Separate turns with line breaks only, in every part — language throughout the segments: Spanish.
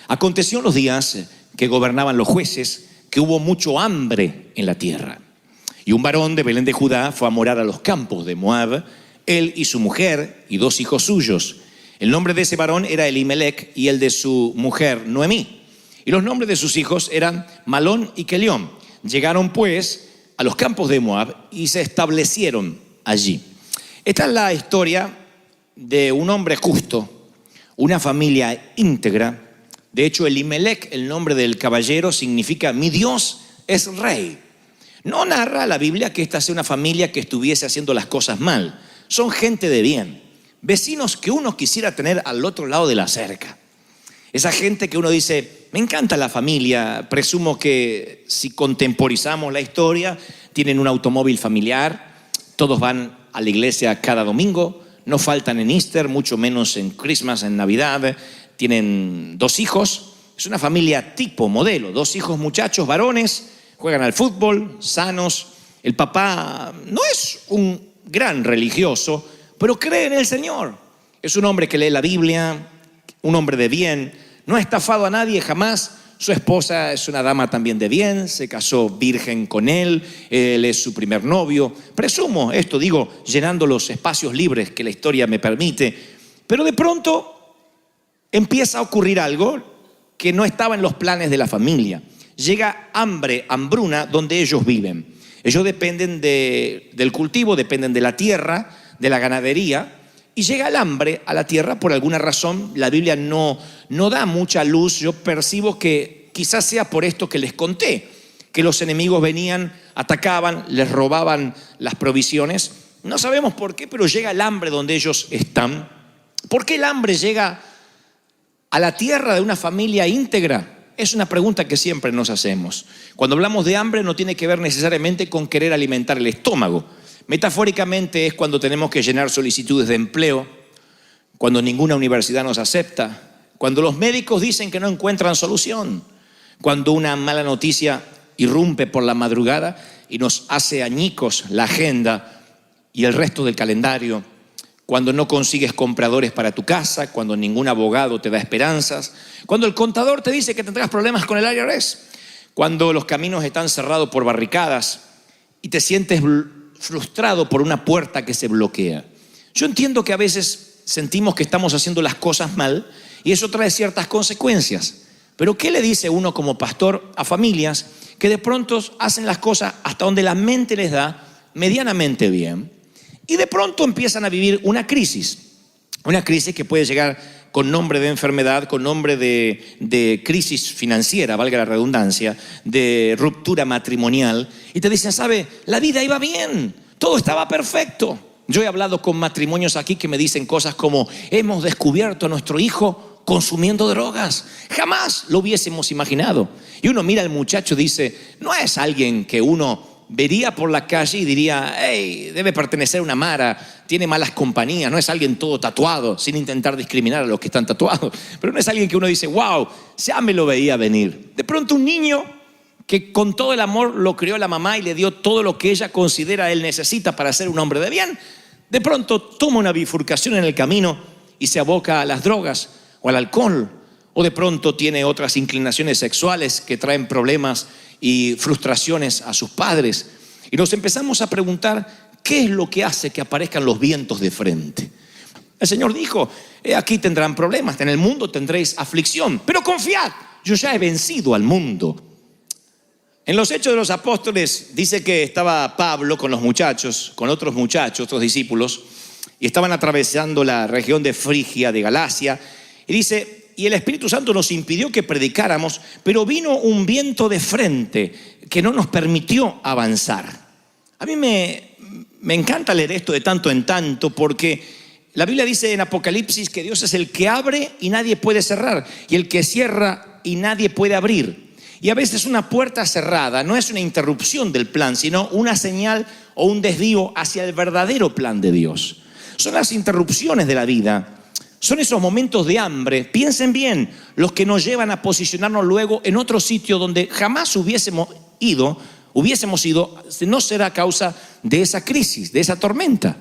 Aconteció en los días que gobernaban los jueces que hubo mucho hambre en la tierra. Y un varón de Belén de Judá fue a morar a los campos de Moab, él y su mujer y 2 hijos suyos. El nombre de ese varón era Elimelec y el de su mujer Noemí. Y los nombres de sus hijos eran Malón y Kelión. Llegaron pues a los campos de Moab y se establecieron allí. Esta es la historia de un hombre justo, una familia íntegra. De hecho, Elimelec, el nombre del caballero, significa mi Dios es rey. No narra la Biblia que esta sea una familia que estuviese haciendo las cosas mal. Son gente de bien, vecinos que uno quisiera tener al otro lado de la cerca. Esa gente que uno dice, me encanta la familia, presumo que si contemporizamos la historia, tienen un automóvil familiar, todos van a la iglesia cada domingo, no faltan en Easter, mucho menos en Christmas, en Navidad, tienen 2 hijos, es una familia tipo, modelo, 2 hijos muchachos, varones, juegan al fútbol, sanos. El papá no es un gran religioso, pero cree en el Señor. Es un hombre que lee la Biblia, un hombre de bien, no ha estafado a nadie jamás. Su esposa es una dama también de bien, se casó virgen con él es su primer novio. Presumo esto, digo, llenando los espacios libres que la historia me permite. Pero de pronto empieza a ocurrir algo que no estaba en los planes de la familia. Llega hambruna donde ellos viven. Ellos dependen del cultivo, dependen de la tierra, de la ganadería, y llega el hambre a la tierra por alguna razón. La Biblia no da mucha luz. Yo percibo que quizás sea por esto que les conté, que los enemigos venían, atacaban, les robaban las provisiones. No sabemos por qué, pero llega el hambre donde ellos están. ¿Por qué el hambre llega a la tierra de una familia íntegra? Es una pregunta que siempre nos hacemos. Cuando hablamos de hambre no tiene que ver necesariamente con querer alimentar el estómago. Metafóricamente es cuando tenemos que llenar solicitudes de empleo, cuando ninguna universidad nos acepta, cuando los médicos dicen que no encuentran solución, cuando una mala noticia irrumpe por la madrugada y nos hace añicos la agenda y el resto del calendario, cuando no consigues compradores para tu casa, cuando ningún abogado te da esperanzas, cuando el contador te dice que tendrás problemas con el IRS, cuando los caminos están cerrados por barricadas y te sientes frustrado por una puerta que se bloquea. Yo entiendo que a veces sentimos que estamos haciendo las cosas mal y eso trae ciertas consecuencias. Pero ¿qué le dice uno como pastor a familias que de pronto hacen las cosas hasta donde la mente les da medianamente bien y de pronto empiezan a vivir una crisis que puede llegar con nombre de enfermedad, con nombre de crisis financiera, valga la redundancia, de ruptura matrimonial, y te dicen, ¿sabe? La vida iba bien, todo estaba perfecto. Yo he hablado con matrimonios aquí que me dicen cosas como, hemos descubierto a nuestro hijo consumiendo drogas, jamás lo hubiésemos imaginado. Y uno mira al muchacho y dice, no es alguien que uno vería por la calle y diría, hey, debe pertenecer a una mara, tiene malas compañías, no es alguien todo tatuado, sin intentar discriminar a los que están tatuados, pero no es alguien que uno dice, wow, ya me lo veía venir. De pronto un niño que con todo el amor lo crió la mamá y le dio todo lo que ella considera él necesita para ser un hombre de bien, de pronto toma una bifurcación en el camino y se aboca a las drogas o al alcohol, o de pronto tiene otras inclinaciones sexuales que traen problemas y frustraciones a sus padres. Y nos empezamos a preguntar, ¿qué es lo que hace que aparezcan los vientos de frente? El Señor dijo, aquí tendrán problemas, en el mundo tendréis aflicción, pero confiad, yo ya he vencido al mundo. En los Hechos de los Apóstoles dice que estaba Pablo con los muchachos, con otros muchachos, otros discípulos, y estaban atravesando la región de Frigia, de Galacia, y dice, y el Espíritu Santo nos impidió que predicáramos, pero vino un viento de frente que no nos permitió avanzar. A mí me encanta leer esto de tanto en tanto, porque la Biblia dice en Apocalipsis que Dios es el que abre y nadie puede cerrar, y el que cierra y nadie puede abrir. Y a veces una puerta cerrada no es una interrupción del plan, sino una señal o un desvío hacia el verdadero plan de Dios. Son las interrupciones de la vida. Son esos momentos de hambre, piensen bien, los que nos llevan a posicionarnos luego en otro sitio donde jamás hubiésemos ido, no será causa de esa crisis, de esa tormenta.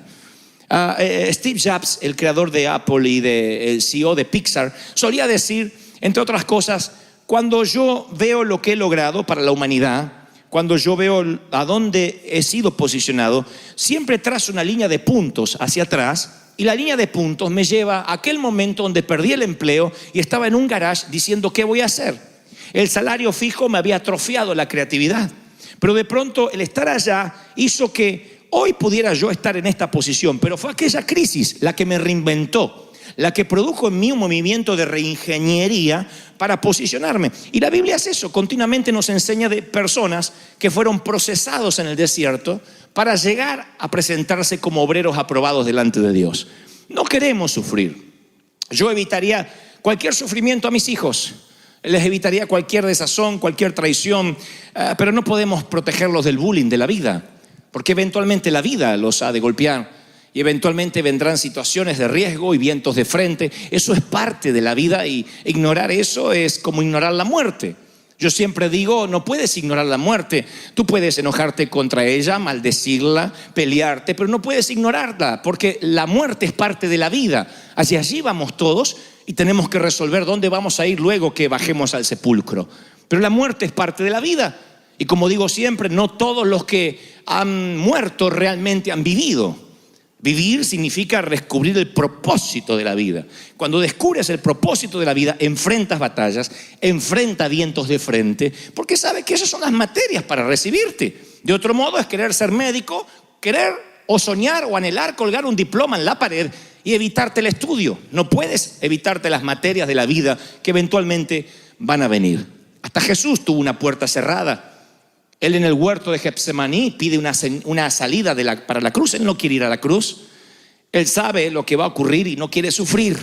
Steve Jobs, el creador de Apple y el CEO de Pixar, solía decir Entre otras cosas, cuando yo veo lo que he logrado para la humanidad, cuando yo veo a dónde he sido posicionado, siempre trazo una línea de puntos hacia atrás, y la línea de puntos me lleva a aquel momento donde perdí el empleo y estaba en un garage diciendo ¿qué voy a hacer? El salario fijo me había atrofiado la creatividad, pero de pronto el estar allá hizo que hoy pudiera yo estar en esta posición, pero fue aquella crisis la que me reinventó, la que produjo en mí un movimiento de reingeniería para posicionarme. Y la Biblia es eso, continuamente nos enseña de personas que fueron procesados en el desierto para llegar a presentarse como obreros aprobados delante de Dios. No queremos sufrir. Yo evitaría cualquier sufrimiento a mis hijos, les evitaría cualquier desazón, cualquier traición, pero no podemos protegerlos del bullying de la vida, porque eventualmente la vida los ha de golpear. Y eventualmente vendrán situaciones de riesgo y vientos de frente. Eso es parte de la vida y ignorar eso es como ignorar la muerte. Yo siempre digo, no puedes ignorar la muerte. Tú puedes enojarte contra ella, maldecirla, pelearte, pero no puedes ignorarla porque la muerte es parte de la vida. Hacia allí vamos todos y tenemos que resolver dónde vamos a ir luego que bajemos al sepulcro. Pero la muerte es parte de la vida. Y como digo siempre, no todos los que han muerto realmente han vivido. Vivir significa descubrir el propósito de la vida. Cuando descubres el propósito de la vida, enfrentas batallas, enfrentas vientos de frente, porque sabes que esas son las materias para recibirte. De otro modo es querer ser médico, querer o soñar o anhelar colgar un diploma en la pared y evitarte el estudio. No puedes evitarte las materias de la vida que eventualmente van a venir. Hasta Jesús tuvo una puerta cerrada. Él en el huerto de Getsemaní pide una salida para la cruz. Él no quiere ir a la cruz. Él sabe lo que va a ocurrir y no quiere sufrir.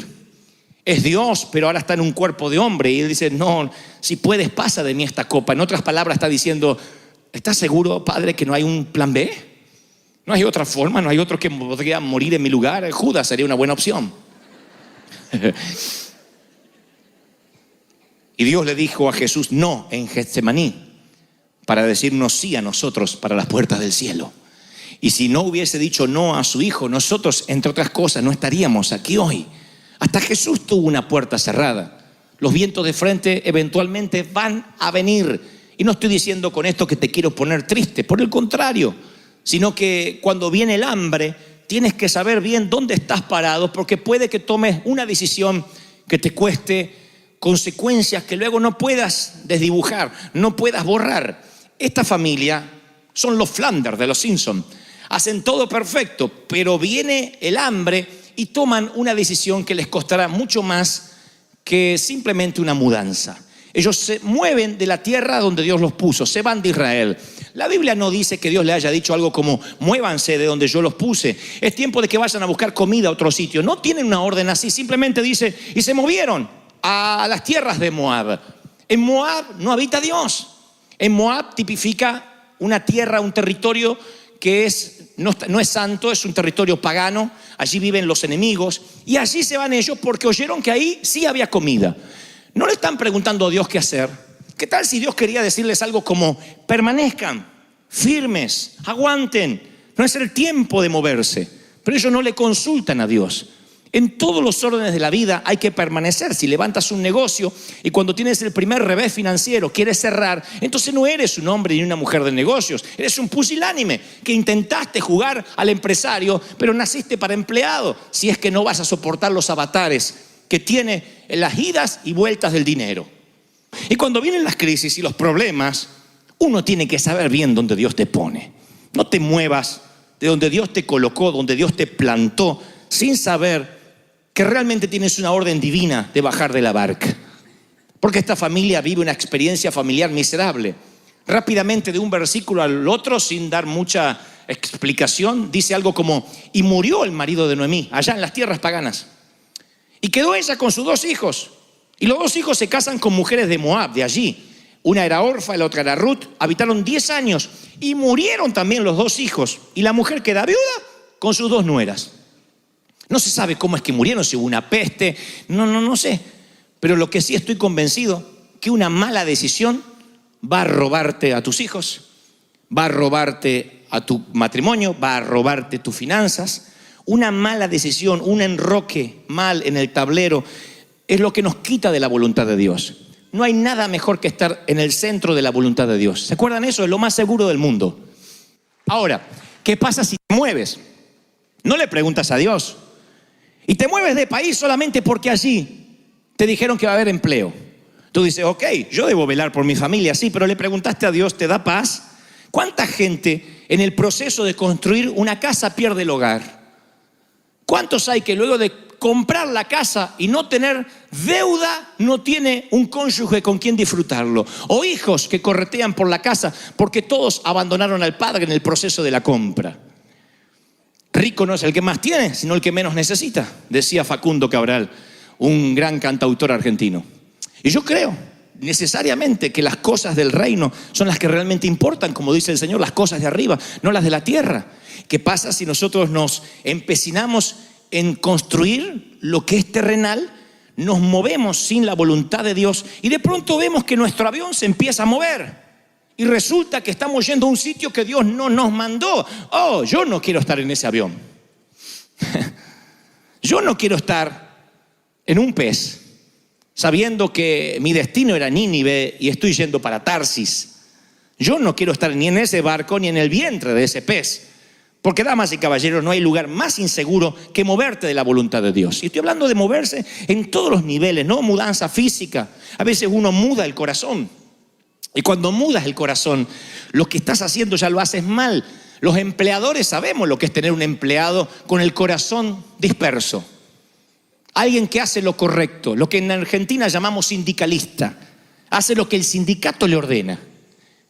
Es Dios, pero ahora está en un cuerpo de hombre. Y él dice, no, si puedes, pasa de mí esta copa. En otras palabras está diciendo, ¿estás seguro, Padre, que no hay un plan B? ¿No hay otra forma? ¿No hay otro que podría morir en mi lugar? Judas sería una buena opción. Y Dios le dijo a Jesús no en Getsemaní, para decirnos sí a nosotros para las puertas del cielo. Y si no hubiese dicho no a su hijo, nosotros, entre otras cosas, no estaríamos aquí hoy. Hasta Jesús tuvo una puerta cerrada. Los vientos de frente eventualmente van a venir. Y no estoy diciendo con esto que te quiero poner triste, por el contrario, sino que cuando viene el hambre, tienes que saber bien dónde estás parado, porque puede que tomes una decisión que te cueste consecuencias que luego no puedas desdibujar, no puedas borrar. Esta familia son los Flanders de los Simpsons. Hacen todo perfecto, pero viene el hambre y toman una decisión que les costará mucho más que simplemente una mudanza. Ellos se mueven de la tierra donde Dios los puso, se van de Israel. La Biblia no dice que Dios le haya dicho algo como muévanse de donde yo los puse. Es tiempo de que vayan a buscar comida a otro sitio. No tienen una orden así, simplemente dice y se movieron a las tierras de Moab. En Moab no habita Dios. En Moab tipifica una tierra, un territorio que no es santo, es un territorio pagano. Allí viven los enemigos y allí se van ellos porque oyeron que ahí sí había comida. No le están preguntando a Dios qué hacer. ¿Qué tal si Dios quería decirles algo como permanezcan, firmes, aguanten? No es el tiempo de moverse. Pero ellos no le consultan a Dios. En todos los órdenes de la vida hay que permanecer. Si levantas un negocio y cuando tienes el primer revés financiero quieres cerrar, entonces no eres un hombre ni una mujer de negocios. Eres un pusilánime que intentaste jugar al empresario, pero naciste para empleado. Si es que no vas a soportar los avatares que tiene las idas y vueltas del dinero. Y cuando vienen las crisis y los problemas, uno tiene que saber bien dónde Dios te pone. No te muevas de donde Dios te colocó, donde Dios te plantó, sin saber que realmente tienes una orden divina de bajar de la barca. Porque esta familia vive una experiencia familiar miserable. Rápidamente de un versículo al otro, sin dar mucha explicación, dice algo como, y murió el marido de Noemí, allá en las tierras paganas. Y quedó ella con sus 2 hijos. Y los 2 hijos se casan con mujeres de Moab, de allí. Una era Orfa, la otra era Ruth. Habitaron 10 años y murieron también los 2 hijos. Y la mujer queda viuda con sus 2 nueras. No se sabe cómo es que murieron, si hubo una peste, no sé. Pero lo que sí estoy convencido, que una mala decisión va a robarte a tus hijos, va a robarte a tu matrimonio, va a robarte tus finanzas. Una mala decisión, un enroque mal en el tablero, es lo que nos quita de la voluntad de Dios. No hay nada mejor que estar en el centro de la voluntad de Dios. ¿Se acuerdan eso? Es lo más seguro del mundo. Ahora, ¿qué pasa si te mueves? No le preguntas a Dios. Y te mueves de país solamente porque allí te dijeron que va a haber empleo. Tú dices, ok, yo debo velar por mi familia, sí, pero le preguntaste a Dios, ¿te da paz? ¿Cuánta gente en el proceso de construir una casa pierde el hogar? ¿Cuántos hay que luego de comprar la casa y no tener deuda, no tiene un cónyuge con quien disfrutarlo? O hijos que corretean por la casa porque todos abandonaron al padre en el proceso de la compra. Rico no es el que más tiene, sino el que menos necesita, decía Facundo Cabral, un gran cantautor argentino. Y yo creo necesariamente que las cosas del reino son las que realmente importan, como dice el Señor, las cosas de arriba, no las de la tierra. ¿Qué pasa si nosotros nos empecinamos en construir lo que es terrenal, nos movemos sin la voluntad de Dios y de pronto vemos que nuestro avión se empieza a mover y resulta que estamos yendo a un sitio que Dios no nos mandó? Oh, yo no quiero estar en ese avión. Yo no quiero estar en un pez sabiendo que mi destino era Nínive y estoy yendo para Tarsis. Yo no quiero estar ni en ese barco ni en el vientre de ese pez. Porque, damas y caballeros, no hay lugar más inseguro que moverte de la voluntad de Dios. Y estoy hablando de moverse en todos los niveles, no mudanza física. A veces uno muda el corazón. Y cuando mudas el corazón, lo que estás haciendo ya lo haces mal. Los empleadores sabemos lo que es tener un empleado con el corazón disperso. Alguien que hace lo correcto, lo que en Argentina llamamos sindicalista. Hace lo que el sindicato le ordena.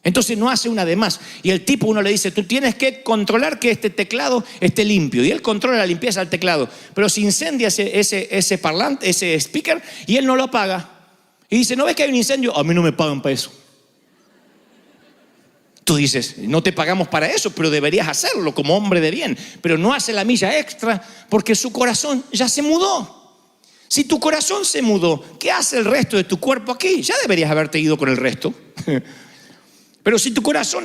Entonces no hace una de más. Y el tipo, uno le dice, tú tienes que controlar que este teclado esté limpio. Y él controla la limpieza del teclado. Pero se incendia ese parlante, ese speaker, y él no lo apaga. Y dice, ¿no ves que hay un incendio? A mí no me pagan para eso. Tú dices, no te pagamos para eso, pero deberías hacerlo como hombre de bien. Pero no hace la milla extra porque su corazón ya se mudó. Si tu corazón se mudó, ¿qué hace el resto de tu cuerpo aquí? Ya deberías haberte ido con el resto. Pero si tu corazón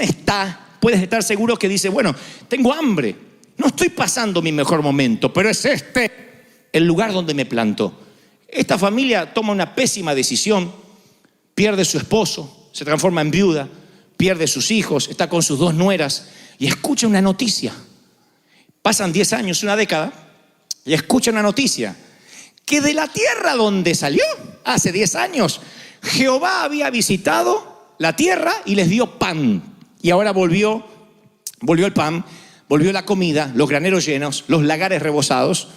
puedes estar seguro que dice, bueno, tengo hambre, no estoy pasando mi mejor momento, pero es este el lugar donde me planto. Esta familia toma una pésima decisión, pierde su esposo, se transforma en viuda, pierde sus hijos, está con sus 2 nueras y escucha una noticia. Pasan 10 años, una década, y escucha una noticia. Que de la tierra donde salió, hace 10 años, Jehová había visitado la tierra y les dio pan. Y ahora volvió el pan, volvió la comida, los graneros llenos, los lagares rebosados.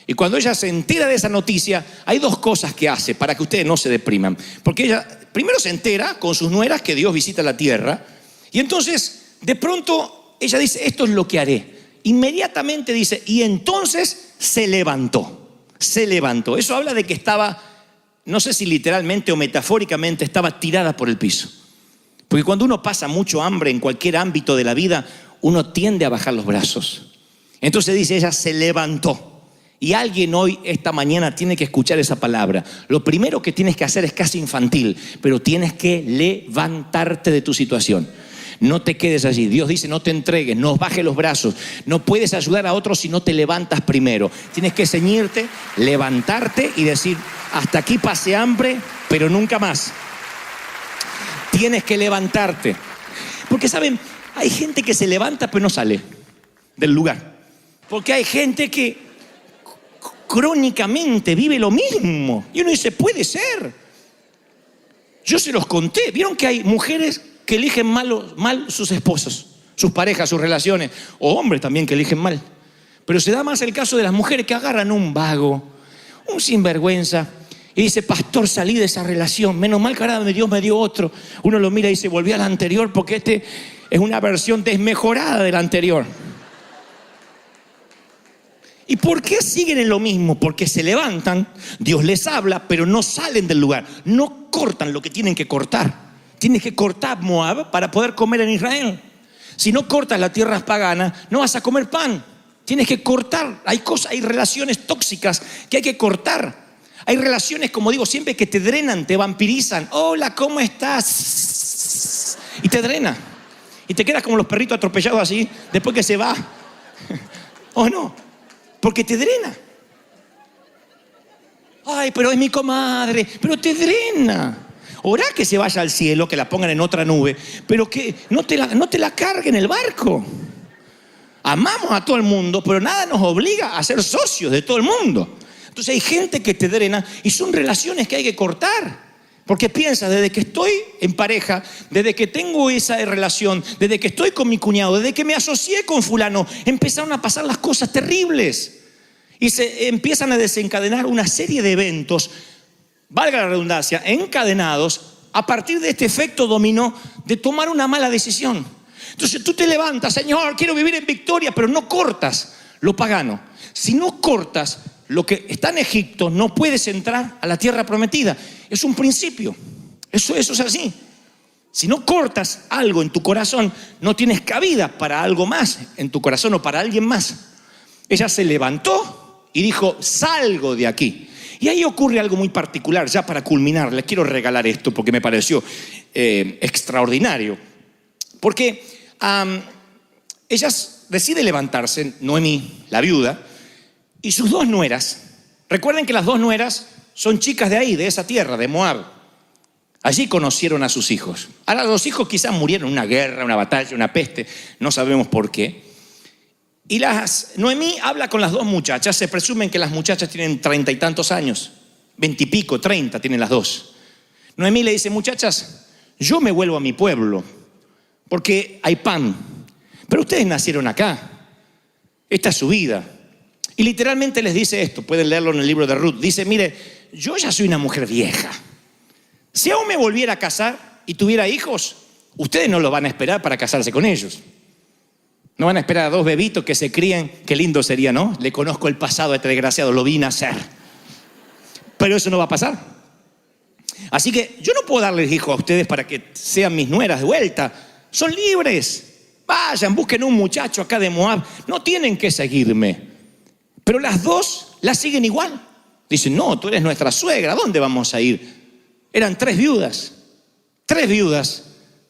Y cuando ella se entera de esa noticia, hay 2 cosas que hace para que ustedes no se depriman. Porque ella primero se entera con sus nueras que Dios visita la tierra. Y entonces, de pronto, ella dice, esto es lo que haré. Inmediatamente dice, y entonces se levantó. Se levantó. Eso habla de que estaba, no sé si literalmente o metafóricamente, estaba tirada por el piso. Porque cuando uno pasa mucho hambre en cualquier ámbito de la vida, uno tiende a bajar los brazos. Entonces dice, ella se levantó. Y alguien hoy, esta mañana, tiene que escuchar esa palabra. Lo primero que tienes que hacer es casi infantil, pero tienes que levantarte de tu situación. No te quedes allí. Dios dice, no te entregues, no bajes los brazos. No puedes ayudar a otros si no te levantas primero. Tienes que ceñirte, levantarte y decir, hasta aquí pasé hambre, pero nunca más. Tienes que levantarte. Porque, ¿saben? Hay gente que se levanta pero no sale del lugar. Porque hay gente que crónicamente vive lo mismo. Y uno dice, puede ser. Yo se los conté. ¿Vieron que hay mujeres que eligen mal sus esposos, sus parejas, sus relaciones? O hombres también que eligen mal. Pero se da más el caso de las mujeres que agarran un vago, un sinvergüenza, y dice, pastor, salí de esa relación. Menos mal que ahora Dios me dio otro. Uno lo mira y dice, volví a la anterior porque este es una versión desmejorada de la anterior. ¿Y por qué siguen en lo mismo? Porque se levantan, Dios les habla, pero no salen del lugar. No cortan lo que tienen que cortar. Tienes que cortar Moab para poder comer en Israel. Si no cortas la tierra pagana, no vas a comer pan. Tienes que cortar. Hay relaciones tóxicas que hay que cortar. Hay relaciones, como digo, siempre que te drenan, te vampirizan. Hola, ¿cómo estás? Y te drena. Y te quedas como los perritos atropellados así, después que se va. ¿O no? Porque te drena. Ay, pero es mi comadre, pero te drena. Orá que se vaya al cielo, que la pongan en otra nube, pero que no te la carguen en el barco. Amamos a todo el mundo, pero nada nos obliga a ser socios de todo el mundo. Entonces hay gente que te drena y son relaciones que hay que cortar. Porque piensas, desde que estoy en pareja, desde que tengo esa relación, desde que estoy con mi cuñado, desde que me asocié con fulano, empezaron a pasar las cosas terribles. Y se empiezan a desencadenar una serie de eventos, valga la redundancia, encadenados a partir de este efecto dominó de tomar una mala decisión. Entonces tú te levantas, Señor, quiero vivir en victoria, pero no cortas lo pagano. Si no cortas lo que está en Egipto, no puedes entrar a la tierra prometida. Es un principio. Eso es así. Si no cortas algo en tu corazón, no tienes cabida para algo más en tu corazón o para alguien más. Ella se levantó y dijo, salgo de aquí. Y ahí ocurre algo muy particular. Ya para culminar, les quiero regalar esto porque me pareció extraordinario. Porque ella decide levantarse, Noemí, la viuda, y sus dos nueras. Recuerden que las dos nueras son chicas de ahí, de esa tierra, de Moab. Allí conocieron a sus hijos. Ahora los hijos quizás murieron en una guerra, una batalla, una peste, no sabemos por qué. Y Noemí habla con las dos muchachas. Se presumen que las muchachas tienen 30 y tantos años, 20 y pico, 30 tienen las dos. Noemí le dice, muchachas, yo me vuelvo a mi pueblo porque hay pan, pero ustedes nacieron acá, esta es su vida. Y literalmente les dice esto, pueden leerlo en el libro de Ruth. Dice, mire, yo ya soy una mujer vieja. Si aún me volviera a casar y tuviera hijos, ustedes no lo van a esperar para casarse con ellos. No van a esperar a dos bebitos que se críen. Qué lindo sería, ¿no? Le conozco el pasado a este desgraciado, lo vi nacer. Pero eso no va a pasar. Así que yo no puedo darles hijos a ustedes para que sean mis nueras de vuelta. Son libres. Vayan, busquen un muchacho acá de Moab. No tienen que seguirme. Pero las dos la siguen igual. Dicen, no, tú eres nuestra suegra, ¿a dónde vamos a ir? Eran tres viudas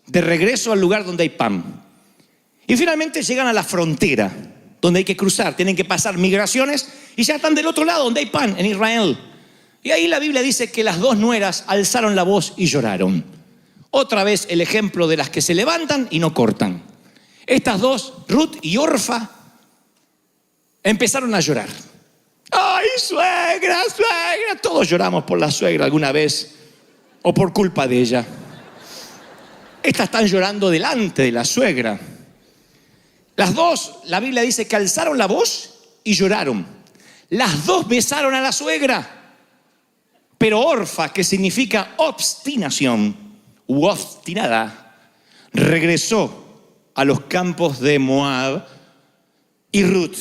de regreso al lugar donde hay pan. Y finalmente llegan a la frontera, donde hay que cruzar, tienen que pasar migraciones y ya están del otro lado, donde hay pan, en Israel. Y ahí la Biblia dice que las dos nueras alzaron la voz y lloraron. Otra vez el ejemplo de las que se levantan y no cortan. Estas dos, Ruth y Orfa, empezaron a llorar. ¡Ay, suegra, suegra! Todos lloramos por la suegra alguna vez o por culpa de ella. Estas están llorando delante de la suegra. Las dos, la Biblia dice que alzaron la voz y lloraron. Las dos besaron a la suegra. Pero Orfa, que significa obstinación u obstinada, regresó a los campos de Moab y Ruth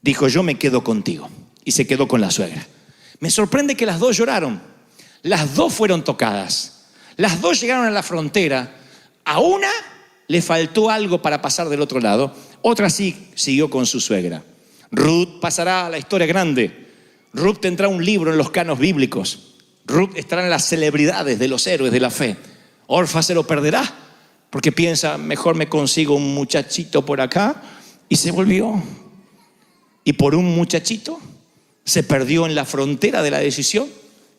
dijo, yo me quedo contigo. Y se quedó con la suegra. Me sorprende que las dos lloraron. Las dos fueron tocadas. Las dos llegaron a la frontera. A una le faltó algo para pasar del otro lado. Otra sí siguió con su suegra. Ruth pasará a la historia grande. Ruth tendrá un libro en los canos bíblicos. Ruth estará en las celebridades de los héroes de la fe. Orfa se lo perderá porque piensa, mejor me consigo un muchachito por acá. Y se volvió. Y por un muchachito se perdió en la frontera de la decisión.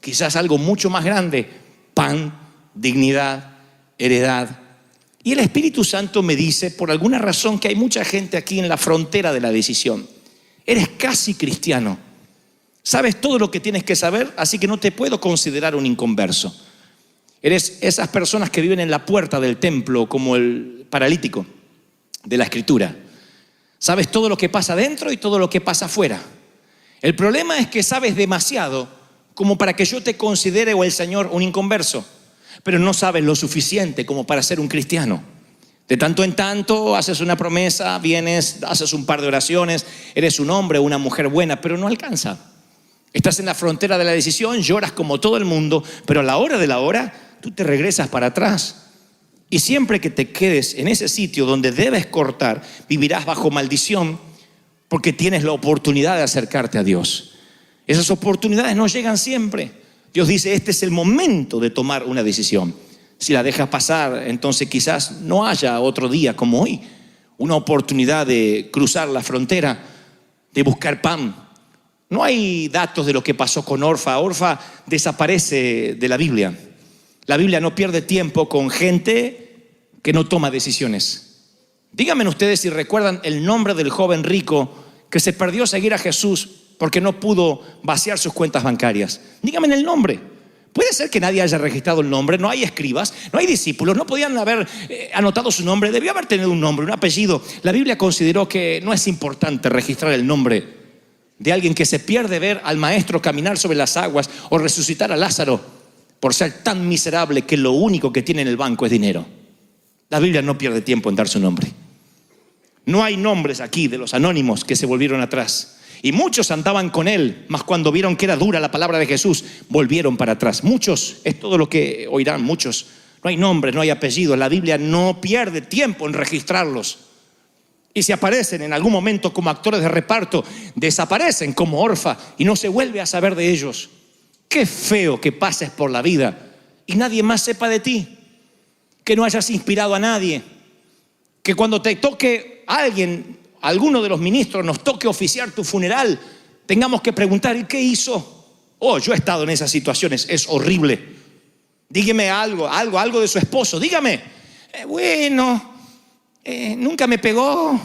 Quizás algo mucho más grande. Pan, dignidad, heredad. Y el Espíritu Santo me dice, por alguna razón, que hay mucha gente aquí en la frontera de la decisión. Eres casi cristiano. Sabes todo lo que tienes que saber, así que no te puedo considerar un inconverso. Eres esas personas que viven en la puerta del templo como el paralítico de la Escritura. Sabes todo lo que pasa dentro y todo lo que pasa afuera. El problema es que sabes demasiado como para que yo te considere o el Señor un inconverso, pero no sabes lo suficiente como para ser un cristiano. De tanto en tanto haces una promesa, vienes, haces un par de oraciones, eres un hombre o una mujer buena, pero no alcanza. Estás en la frontera de la decisión, lloras como todo el mundo, pero a la hora de la hora tú te regresas para atrás. Y siempre que te quedes en ese sitio donde debes cortar, vivirás bajo maldición porque tienes la oportunidad de acercarte a Dios. Esas oportunidades no llegan siempre. Dios dice, este es el momento de tomar una decisión. Si la dejas pasar, entonces quizás no haya otro día como hoy. Una oportunidad de cruzar la frontera, de buscar pan, No hay datos de lo que pasó con Orfa. Orfa desaparece de la Biblia. La Biblia no pierde tiempo con gente que no toma decisiones. Díganme ustedes si recuerdan el nombre del joven rico que se perdió a seguir a Jesús porque no pudo vaciar sus cuentas bancarias. Díganme el nombre. Puede ser que nadie haya registrado el nombre, no hay escribas, no hay discípulos, no podían haber anotado su nombre, debió haber tenido un nombre, un apellido. La Biblia consideró que no es importante registrar el nombre de alguien que se pierde ver al maestro caminar sobre las aguas o resucitar a Lázaro por ser tan miserable que lo único que tiene en el banco es dinero. La Biblia no pierde tiempo en dar su nombre. No hay nombres aquí de los anónimos que se volvieron atrás. Y muchos andaban con él, mas cuando vieron que era dura la palabra de Jesús, volvieron para atrás. Muchos, es todo lo que oirán, muchos. No hay nombres, no hay apellidos. La Biblia no pierde tiempo en registrarlos. Y si aparecen en algún momento como actores de reparto, desaparecen como Orfa y no se vuelve a saber de ellos. Qué feo que pases por la vida y nadie más sepa de ti. Que no hayas inspirado a nadie. Que cuando te toque alguien, alguno de los ministros, nos toque oficiar tu funeral, tengamos que preguntar: ¿y qué hizo? Oh, yo he estado en esas situaciones, es horrible. Dígame algo de su esposo. Dígame, nunca me pegó.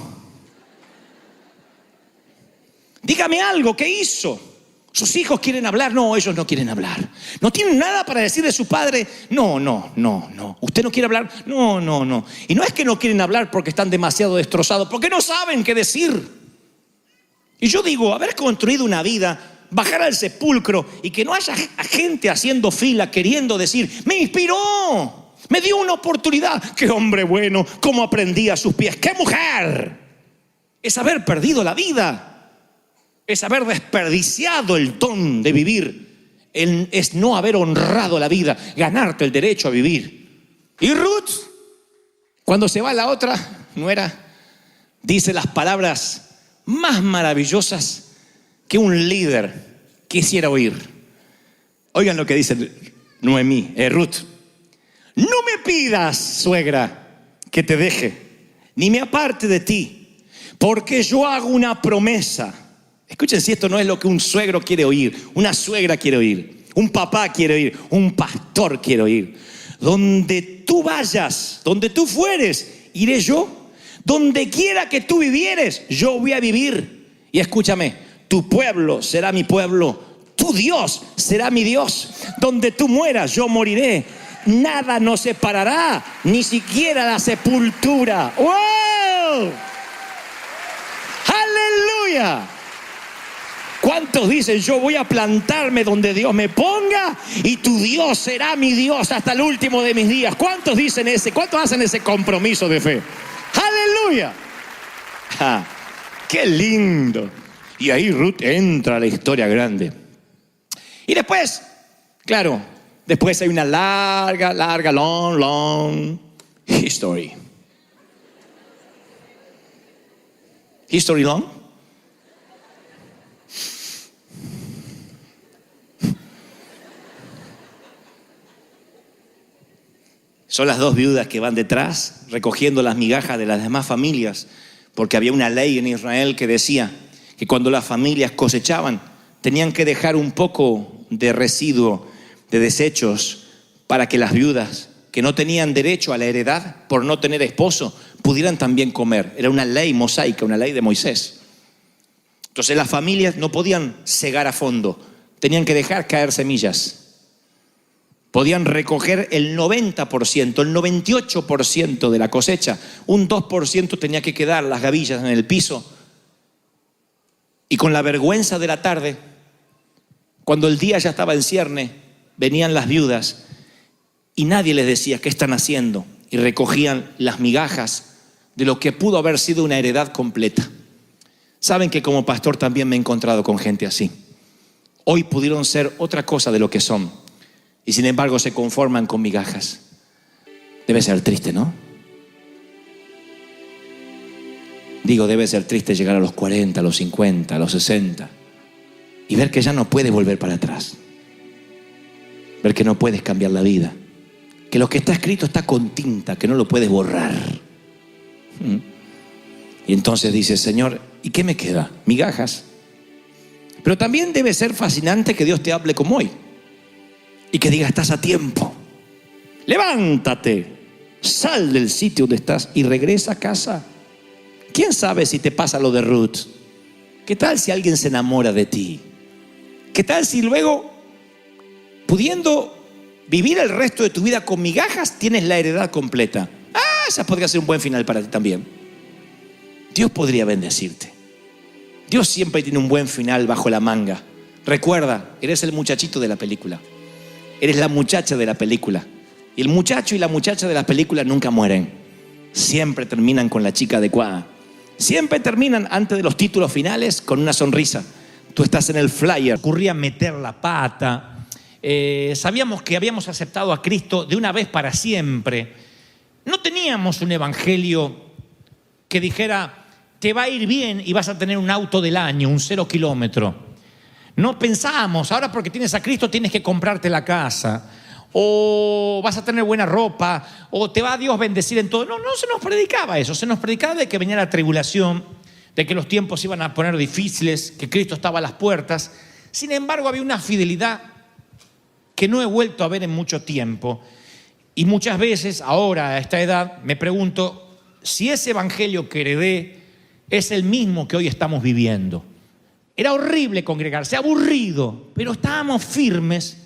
Dígame algo, ¿qué hizo? Sus hijos quieren hablar. No, ellos no quieren hablar. No tienen nada para decir de su padre. No. ¿Usted no quiere hablar? No. Y no es que no quieren hablar porque están demasiado destrozados, porque no saben qué decir. Y yo digo, haber construido una vida, bajar al sepulcro y que no haya gente haciendo fila queriendo decir: me inspiró, me dio una oportunidad. Qué hombre bueno, cómo aprendí a sus pies. Qué mujer. Es haber perdido la vida. Es haber desperdiciado el don de vivir. Es no haber honrado la vida, ganarte el derecho a vivir. Y Ruth, cuando se va la otra nuera, dice las palabras más maravillosas que un líder quisiera oír. Oigan lo que dice Noemí, Ruth: no me pidas, suegra, que te deje, ni me aparte de ti, porque yo hago una promesa. Escuchen si esto no es lo que un suegro quiere oír, una suegra quiere oír, un papá quiere oír, un pastor quiere oír. Donde tú vayas, donde tú fueres, iré yo. Donde quiera que tú vivieres, yo voy a vivir. Y escúchame, tu pueblo será mi pueblo, tu Dios será mi Dios. Donde tú mueras, yo moriré. Nada nos separará, ni siquiera la sepultura. ¡Wow! ¡Aleluya! ¿Cuántos dicen: yo voy a plantarme donde Dios me ponga y tu Dios será mi Dios hasta el último de mis días? ¿Cuántos dicen cuántos hacen ese compromiso de fe? ¡Aleluya! ¡Ja! ¡Qué lindo! Y ahí Ruth entra a la historia grande. Y después, claro, después hay una larga, long history. ¿History long? Son las dos viudas que van detrás recogiendo las migajas de las demás familias, porque había una ley en Israel que decía que cuando las familias cosechaban tenían que dejar un poco de residuo, de desechos, para que las viudas que no tenían derecho a la heredad por no tener esposo pudieran también comer. Era una ley mosaica, una ley de Moisés. Entonces las familias no podían cegar a fondo, tenían que dejar caer semillas. Podían recoger el 90%, el 98% de la cosecha. Un 2% tenía que quedar las gavillas en el piso. Y con la vergüenza de la tarde, cuando el día ya estaba en cierne, venían las viudas y nadie les decía: ¿qué están haciendo? Y recogían las migajas de lo que pudo haber sido una heredad completa. Saben que como pastor también me he encontrado con gente así. Hoy pudieron ser otra cosa de lo que son. Y sin embargo se conforman con migajas. Debe ser triste, ¿no? Digo, debe ser triste llegar a los 40, a los 50, a los 60 y ver que ya no puedes volver para atrás. Ver que no puedes cambiar la vida. Que lo que está escrito está con tinta, que no lo puedes borrar. Y entonces dices: Señor, ¿y qué me queda? Migajas. Pero también debe ser fascinante que Dios te hable como hoy y que diga: estás a tiempo, levántate, sal del sitio donde estás y regresa a casa. ¿Quién sabe si te pasa lo de Ruth? ¿Qué tal si alguien se enamora de ti? ¿Qué tal si luego, pudiendo vivir el resto de tu vida con migajas, tienes la heredad completa? Esa podría ser un buen final para ti también. Dios podría bendecirte. Dios siempre tiene un buen final bajo la manga. Recuerda, eres el muchachito de la película. Eres la muchacha de la película. Y el muchacho y la muchacha de la película nunca mueren. Siempre terminan con la chica adecuada. Siempre terminan antes de los títulos finales con una sonrisa. Tú estás en el flyer.
Ocurría meter la pata. Sabíamos que habíamos aceptado a Cristo de una vez para siempre. No teníamos un evangelio que dijera: te va a ir bien y vas a tener un auto del año, un 0 kilómetro. No pensábamos: ahora porque tienes a Cristo tienes que comprarte la casa, o vas a tener buena ropa, o te va a Dios bendecir en todo. No se nos predicaba eso. Se nos predicaba de que venía la tribulación, de que los tiempos iban a poner difíciles, que Cristo estaba a las puertas. Sin embargo, había una fidelidad que no he vuelto a ver en mucho tiempo. Y muchas veces, ahora a esta edad, me pregunto si ese evangelio que heredé es el mismo que hoy estamos viviendo. Era horrible congregarse, aburrido, pero estábamos firmes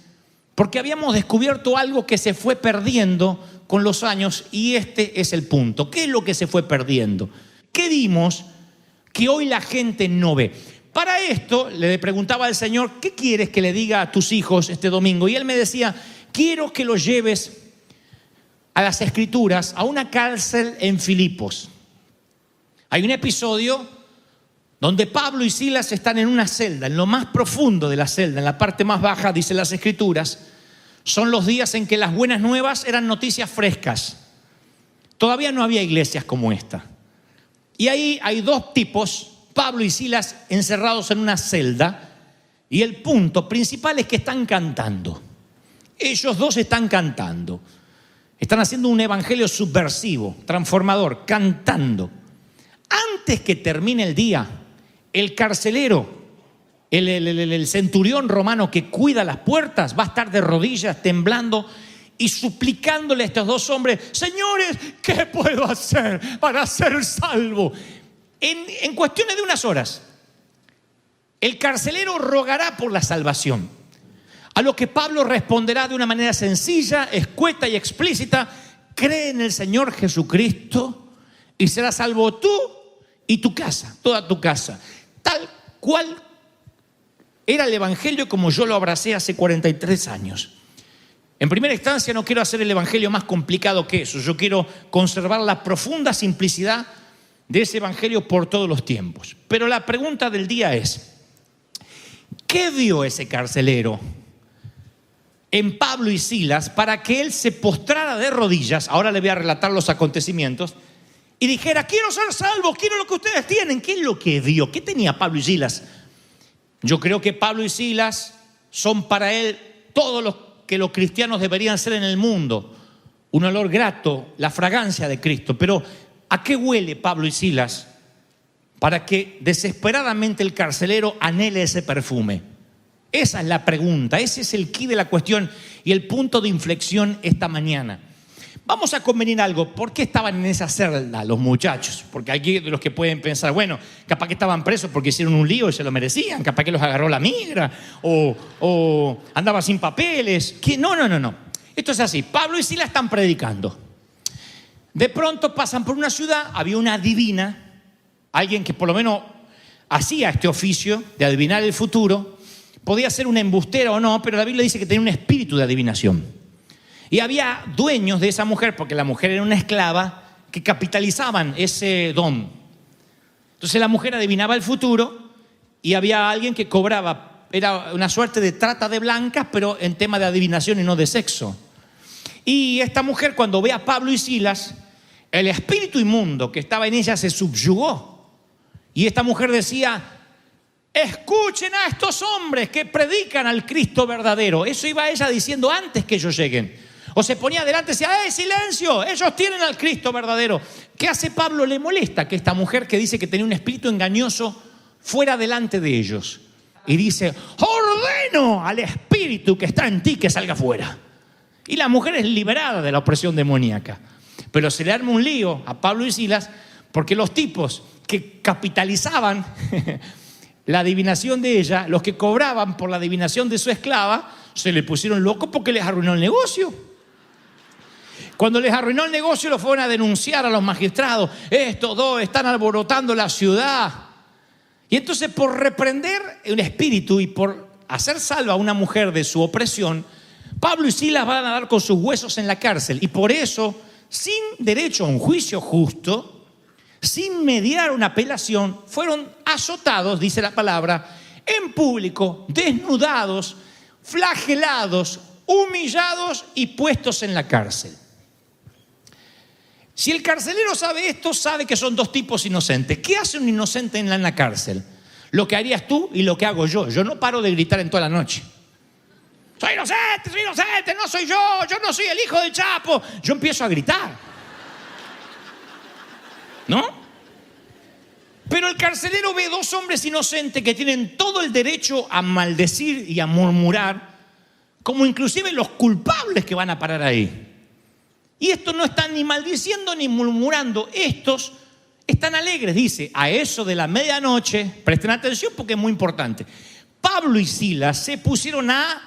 porque habíamos descubierto algo que se fue perdiendo con los años, y este es el punto. ¿Qué es lo que se fue perdiendo? ¿Qué dimos que hoy la gente no ve? Para esto le preguntaba al Señor: ¿qué quieres que le diga a tus hijos este domingo? Y Él me decía: quiero que los lleves a las Escrituras, a una cárcel en Filipos. Hay un episodio donde Pablo y Silas están en una celda, en lo más profundo de la celda, en la parte más baja, dice las Escrituras. Son los días en que las buenas nuevas eran noticias frescas. Todavía no había iglesias como esta. Y ahí hay dos tipos, Pablo y Silas, encerrados en una celda. Y el punto principal es que están cantando. Ellos dos están cantando. Están haciendo un evangelio subversivo, transformador, cantando. Antes que termine el día, el carcelero, el centurión romano que cuida las puertas, va a estar de rodillas, temblando y suplicándole a estos dos hombres: señores, ¿qué puedo hacer para ser salvo? En cuestiones de unas horas, el carcelero rogará por la salvación. A lo que Pablo responderá de una manera sencilla, escueta y explícita: cree en el Señor Jesucristo y serás salvo tú y tu casa, toda tu casa. Tal cual era el evangelio como yo lo abracé hace 43 años. En primera instancia, no quiero hacer el evangelio más complicado que eso. Yo quiero conservar la profunda simplicidad de ese evangelio por todos los tiempos. Pero la pregunta del día es: ¿qué vio ese carcelero en Pablo y Silas para que él se postrara de rodillas? Ahora le voy a relatar los acontecimientos. Y dijera: quiero ser salvo, quiero lo que ustedes tienen. ¿Qué es lo que vio? ¿Qué tenía Pablo y Silas? Yo creo que Pablo y Silas son para él todo lo que los cristianos deberían ser en el mundo. Un olor grato, la fragancia de Cristo. Pero ¿a qué huele Pablo y Silas para que desesperadamente el carcelero anhele ese perfume? Esa es la pregunta, ese es el quid de la cuestión y el punto de inflexión esta mañana. Vamos a convenir algo. ¿Por qué estaban en esa celda los muchachos? Porque hay de los que pueden pensar: bueno, capaz que estaban presos porque hicieron un lío y se lo merecían. Capaz que los agarró la migra o andaba sin papeles. No. Esto es así. Pablo y Silas están predicando. De pronto pasan por una ciudad. Había una adivina, alguien que por lo menos hacía este oficio de adivinar el futuro. Podía ser una embustera o no, pero la Biblia dice que tenía un espíritu de adivinación. Y había dueños de esa mujer, porque la mujer era una esclava, que capitalizaban ese don. Entonces la mujer adivinaba el futuro y había alguien que cobraba. Era una suerte de trata de blancas, pero en tema de adivinación y no de sexo. Y esta mujer, cuando ve a Pablo y Silas, el espíritu inmundo que estaba en ella se subyugó. Y esta mujer decía: escuchen a estos hombres que predican al Cristo verdadero. Eso iba ella diciendo antes que ellos lleguen. O se ponía delante y decía: silencio, ellos tienen al Cristo verdadero. ¿Qué hace Pablo? Le molesta que esta mujer que dice que tenía un espíritu engañoso fuera delante de ellos. y dice: ordeno al espíritu que está en ti que salga fuera. Y la mujer es liberada de la opresión demoníaca. Pero se le arma un lío a Pablo y Silas porque los tipos que capitalizaban la adivinación de ella, los que cobraban por la adivinación de su esclava, se le pusieron locos porque les arruinó el negocio. Cuando les arruinó el negocio, lo fueron a denunciar a los magistrados. Estos dos están alborotando la ciudad. Y entonces, por reprender un espíritu y por hacer salva a una mujer de su opresión, Pablo y Silas van a dar con sus huesos en la cárcel. Y por eso, sin derecho a un juicio justo, sin mediar una apelación, fueron azotados, dice la palabra, en público, desnudados, flagelados, humillados y puestos en la cárcel. Si el carcelero sabe esto, sabe que son dos tipos inocentes. ¿Qué hace un inocente en la cárcel? Lo que harías tú y lo que hago yo. Yo no paro de gritar en toda la noche: soy inocente, no soy yo no soy el hijo del Chapo. Yo empiezo a gritar, ¿no? Pero el carcelero ve dos hombres inocentes que tienen todo el derecho a maldecir y a murmurar, como inclusive los culpables que van a parar ahí. Y estos no están ni maldiciendo ni murmurando, estos están alegres. Dice: a eso de la medianoche, presten atención porque es muy importante, Pablo y Silas se pusieron a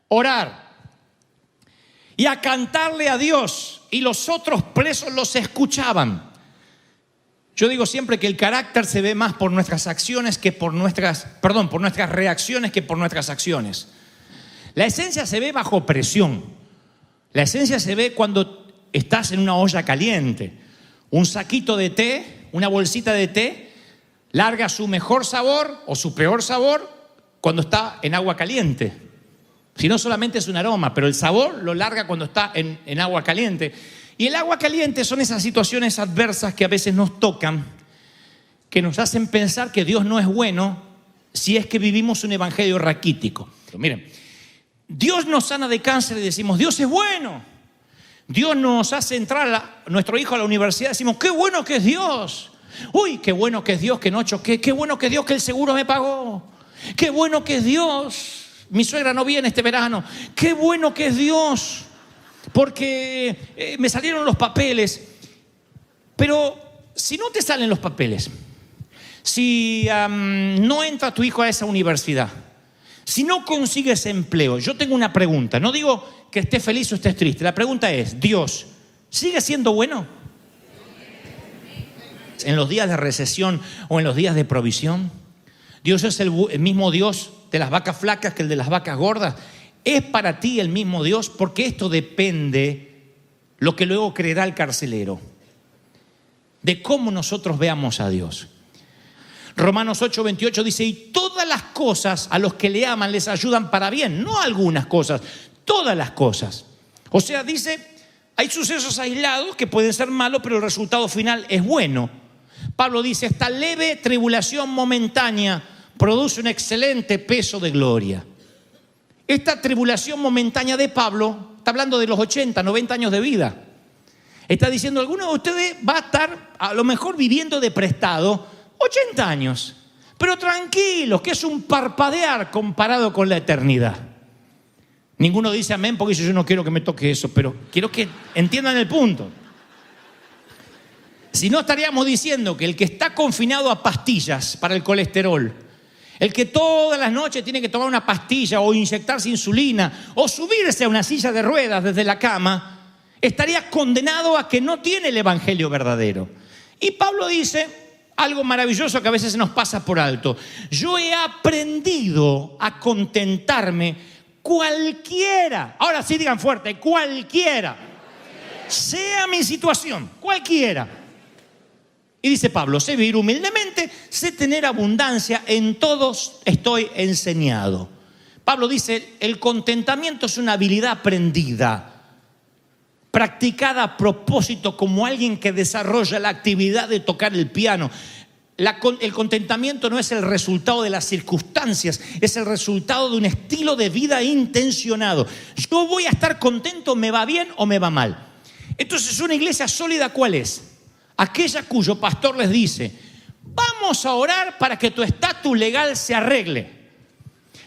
orar y a cantarle a Dios, y los otros presos los escuchaban. Yo digo siempre que el carácter se ve más por nuestras acciones que por nuestras reacciones que por nuestras acciones. La esencia se ve bajo presión. La esencia se ve cuando estás en una olla caliente. Un saquito de té, una bolsita de té, larga su mejor sabor o su peor sabor cuando está en agua caliente. Si no, solamente es un aroma, pero el sabor lo larga cuando está en agua caliente. Y el agua caliente son esas situaciones adversas que a veces nos tocan, que nos hacen pensar que Dios no es bueno si es que vivimos un evangelio raquítico. Miren, Dios nos sana de cáncer y decimos: Dios es bueno. Dios nos hace entrar a nuestro hijo a la universidad y decimos: qué bueno que es Dios. Uy, qué bueno que es Dios que no choqué. Qué bueno que es Dios que el seguro me pagó. Qué bueno que es Dios. Mi suegra no viene este verano. Qué bueno que es Dios, porque me salieron los papeles. Pero si no te salen los papeles, si no entra tu hijo a esa universidad, si no consigues empleo, yo tengo una pregunta. No digo que estés feliz o estés triste. La pregunta es: ¿Dios sigue siendo bueno? En los días de recesión o en los días de provisión, Dios es el mismo Dios de las vacas flacas que el de las vacas gordas. ¿Es para ti el mismo Dios? Porque esto depende lo que luego creerá el carcelero, de cómo nosotros veamos a Dios. Romanos 8:28 dice: y todas las cosas a los que le aman les ayudan para bien. No algunas cosas, todas las cosas. O sea, dice, hay sucesos aislados que pueden ser malos, pero el resultado final es bueno. Pablo dice: esta leve tribulación momentánea produce un excelente peso de gloria. Esta tribulación momentánea de Pablo está hablando de los 80, 90 años de vida. Está diciendo: alguno de ustedes va a estar a lo mejor viviendo de prestado 80 años, pero tranquilos, que es un parpadear comparado con la eternidad. Ninguno dice amén porque yo no quiero que me toque eso, pero quiero que entiendan el punto. Si no, estaríamos diciendo que el que está confinado a pastillas para el colesterol, el que todas las noches tiene que tomar una pastilla o inyectarse insulina o subirse a una silla de ruedas desde la cama, estaría condenado a que no tiene el evangelio verdadero. Y Pablo dice algo maravilloso que a veces se nos pasa por alto: yo he aprendido a contentarme cualquiera, ahora sí digan fuerte, cualquiera sea mi situación, cualquiera. Y dice Pablo: sé vivir humildemente, sé tener abundancia, en todos estoy enseñado. Pablo dice: el contentamiento es una habilidad aprendida, practicada a propósito, como alguien que desarrolla la actividad de tocar el piano. El contentamiento no es el resultado de las circunstancias, es el resultado de un estilo de vida intencionado. Yo voy a estar contento, me va bien o me va mal. Entonces, una iglesia sólida, ¿cuál es? Aquella cuyo pastor les dice: vamos a orar para que tu estatus legal se arregle.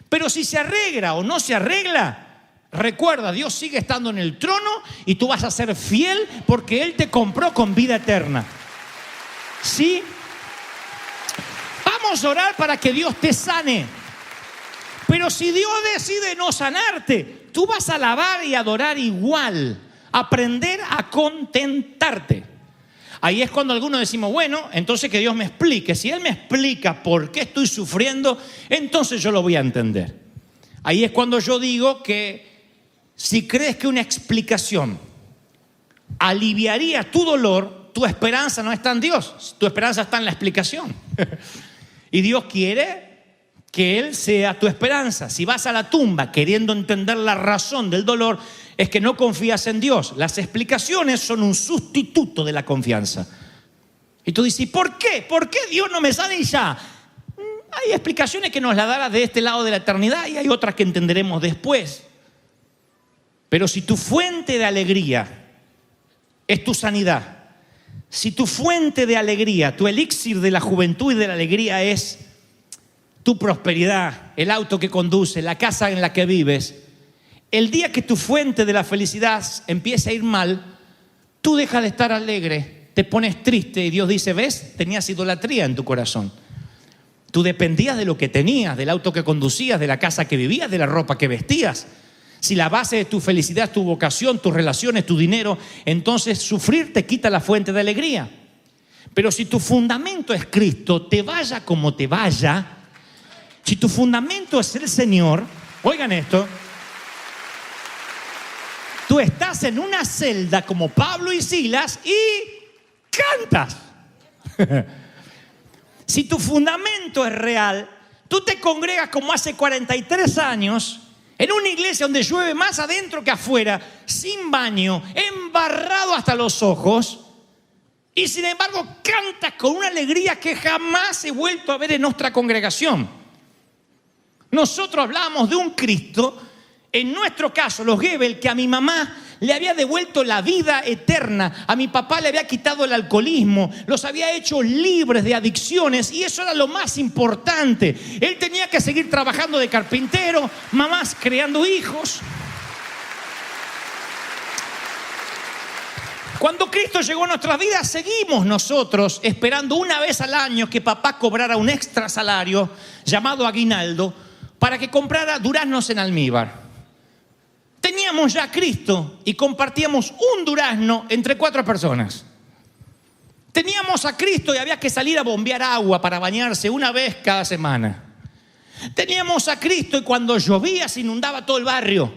Pero si se arregla o no se arregla, recuerda, Dios sigue estando en el trono y tú vas a ser fiel porque Él te compró con vida eterna. ¿Sí? Vamos a orar para que Dios te sane. Pero si Dios decide no sanarte, tú vas a alabar y adorar igual. Aprender a contentarte. Ahí es cuando algunos decimos, bueno, entonces que Dios me explique. Si Él me explica por qué estoy sufriendo, entonces yo lo voy a entender. Ahí es cuando yo digo que si crees que una explicación aliviaría tu dolor, tu esperanza no está en Dios, tu esperanza está en la explicación. Y Dios quiere que Él sea tu esperanza. Si vas a la tumba queriendo entender la razón del dolor, es que no confías en Dios. Las explicaciones son un sustituto de la confianza. Y tú dices, ¿por qué? ¿Por qué Dios no me sane y ya? Hay explicaciones que nos las dará de este lado de la eternidad y hay otras que entenderemos después. Pero si tu fuente de alegría es tu sanidad, si tu fuente de alegría, tu elixir de la juventud y de la alegría es tu prosperidad, el auto que conduces, la casa en la que vives, el día que tu fuente de la felicidad empiece a ir mal, tú dejas de estar alegre, te pones triste y Dios dice, ¿ves? Tenías idolatría en tu corazón. Tú dependías de lo que tenías, del auto que conducías, de la casa que vivías, de la ropa que vestías. Si la base de tu felicidad es tu vocación, tus relaciones, tu dinero, entonces sufrir te quita la fuente de alegría. Pero si tu fundamento es Cristo, te vaya como te vaya, si tu fundamento es el Señor, oigan esto, tú estás en una celda como Pablo y Silas y cantas. Si tu fundamento es real, tú te congregas como hace 43 años en una iglesia donde llueve más adentro que afuera, sin baño, embarrado hasta los ojos, y sin embargo cantas con una alegría que jamás he vuelto a ver en nuestra congregación. Nosotros hablamos de un Cristo, en nuestro caso, los Gebel, que a mi mamá le había devuelto la vida eterna, a mi papá le había quitado el alcoholismo, los había hecho libres de adicciones y eso era lo más importante. Él tenía que seguir trabajando de carpintero, mamás creando hijos. Cuando Cristo llegó a nuestras vidas, seguimos nosotros esperando una vez al año que papá cobrara un extra salario llamado aguinaldo para que comprara duraznos en almíbar. Teníamos ya a Cristo y compartíamos un durazno entre 4 personas. Teníamos a Cristo y había que salir a bombear agua para bañarse una vez cada semana. Teníamos a Cristo y cuando llovía se inundaba todo el barrio.